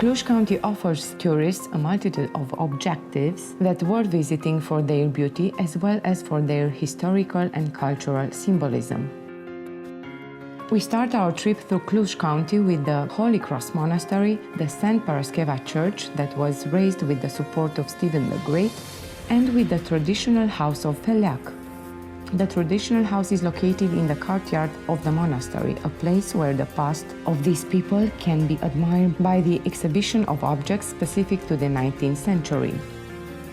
Cluj County offers tourists a multitude of objectives that worth visiting for their beauty as well as for their historical and cultural symbolism. We start our trip through Cluj County with the Holy Cross Monastery, the St. Paraskeva Church that was raised with the support of Stephen the Great, and with the traditional house of Feleac. The traditional house is located in the courtyard of the monastery, a place where the past of these people can be admired by the exhibition of objects specific to the 19th century.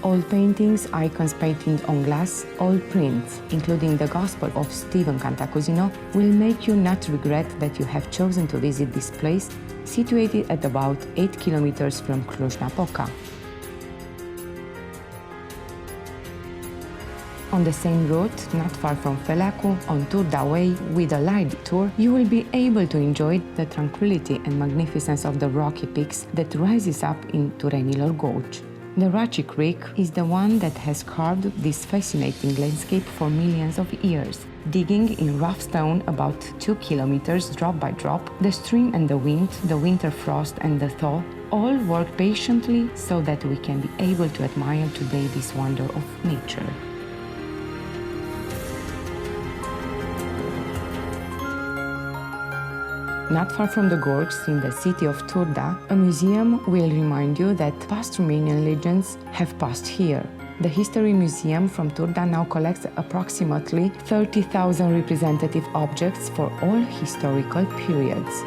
Old paintings, icons painted on glass, old prints, including the Gospel of Stephen Cantacuzino, will make you not regret that you have chosen to visit this place, situated at about 8 kilometers from Cluj-Napoca. On the same route, not far from Feleacu, on Turda Way, with a light tour, you will be able to enjoy the tranquility and magnificence of the rocky peaks that rises up in Turenilor Gorge. The Raci Creek is the one that has carved this fascinating landscape for millions of years. Digging in rough stone about 2 kilometers drop by drop, the stream and the wind, the winter frost and the thaw, all work patiently so that we can be able to admire today this wonder of nature. Not far from the gorge, in the city of Turda, a museum will remind you that past Romanian legends have passed here. The History Museum from Turda now collects approximately 30,000 representative objects for all historical periods.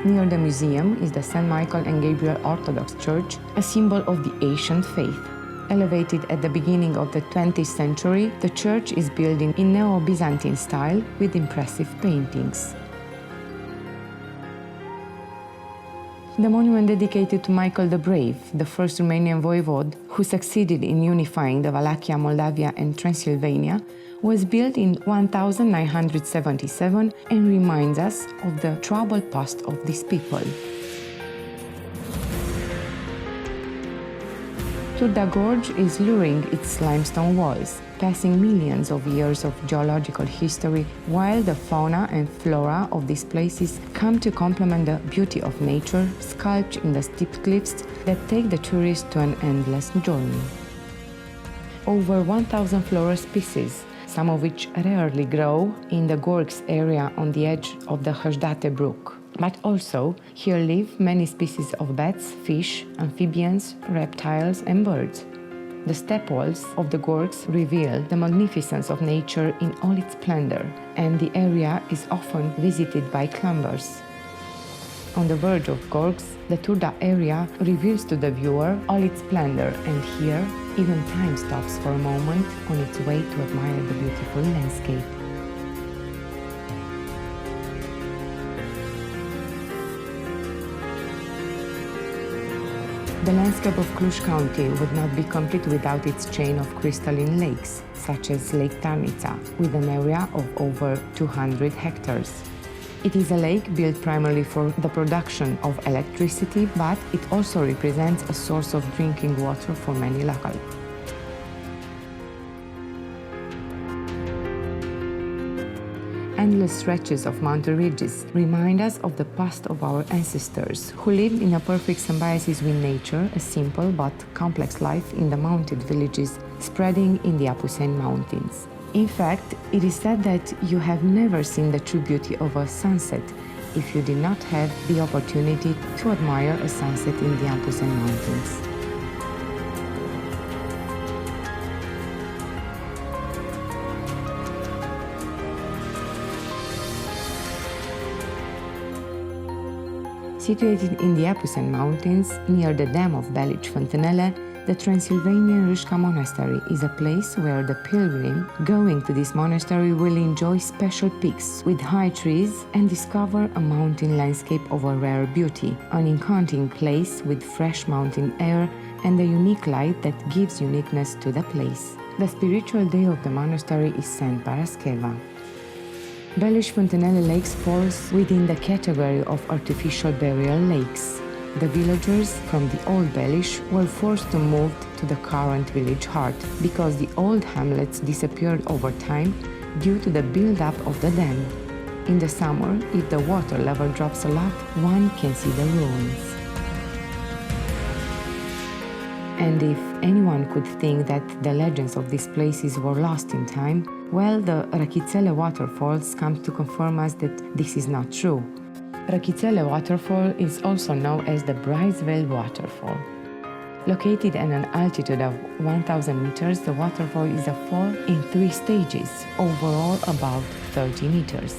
Near the museum is the St. Michael and Gabriel Orthodox Church, a symbol of the ancient faith. Elevated at the beginning of the 20th century, the church is built in Neo-Byzantine style with impressive paintings. The monument dedicated to Michael the Brave, the first Romanian voivode who succeeded in unifying the Wallachia, Moldavia and Transylvania, was built in 1977 and reminds us of the troubled past of these people. Turda Gorge is luring its limestone walls, passing millions of years of geological history, while the fauna and flora of these places come to complement the beauty of nature sculpted in the steep cliffs that take the tourist to an endless journey. Over 1,000 flora species, some of which rarely grow in the Gorge area on the edge of the Hăjdate Brook. But also, here live many species of bats, fish, amphibians, reptiles and birds. The step walls of the gorges reveal the magnificence of nature in all its splendor, and the area is often visited by climbers. On the verge of gorges, the Turda area reveals to the viewer all its splendor, and here, even time stops for a moment on its way to admire the beautiful landscape. The landscape of Cluj County would not be complete without its chain of crystalline lakes, such as Lake Tarnitsa, with an area of over 200 hectares. It is a lake built primarily for the production of electricity, but it also represents a source of drinking water for many locals. Endless stretches of mountain ridges remind us of the past of our ancestors, who lived in a perfect symbiosis with nature, a simple but complex life in the mountain villages spreading in the Apuseni Mountains. In fact, it is said that you have never seen the true beauty of a sunset if you did not have the opportunity to admire a sunset in the Apuseni Mountains. Situated in the Apuseni Mountains, near the dam of Belici Fontanele, the Transylvanian Râșca Monastery is a place where the pilgrim going to this monastery will enjoy special peaks with high trees and discover a mountain landscape of a rare beauty, an enchanting place with fresh mountain air and a unique light that gives uniqueness to the place. The spiritual day of the monastery is St. Paraskeva. Belici Fontanele Lakes falls within the category of artificial burial lakes. The villagers from the old Belici were forced to move to the current village heart because the old hamlets disappeared over time due to the build-up of the dam. In the summer, if the water level drops a lot, one can see the ruins. And if anyone could think that the legends of these places were lost in time, well, the Rachițele waterfalls come to confirm us that this is not true. Rachițele waterfall is also known as the Bridesveil waterfall. Located at an altitude of 1,000 meters, the waterfall is a fall in 3 stages, overall about 30 meters.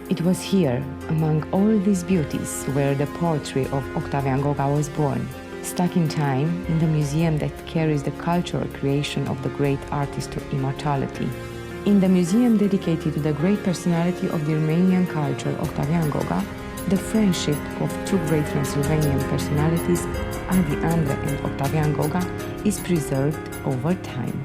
It was here, among all these beauties, where the poetry of Octavian Goga was born, stuck in time in the museum that carries the cultural creation of the great artist to immortality. In the museum dedicated to the great personality of the Romanian culture, Octavian Goga, the friendship of 2 great Transylvanian personalities, Adi Andre and Octavian Goga, is preserved over time.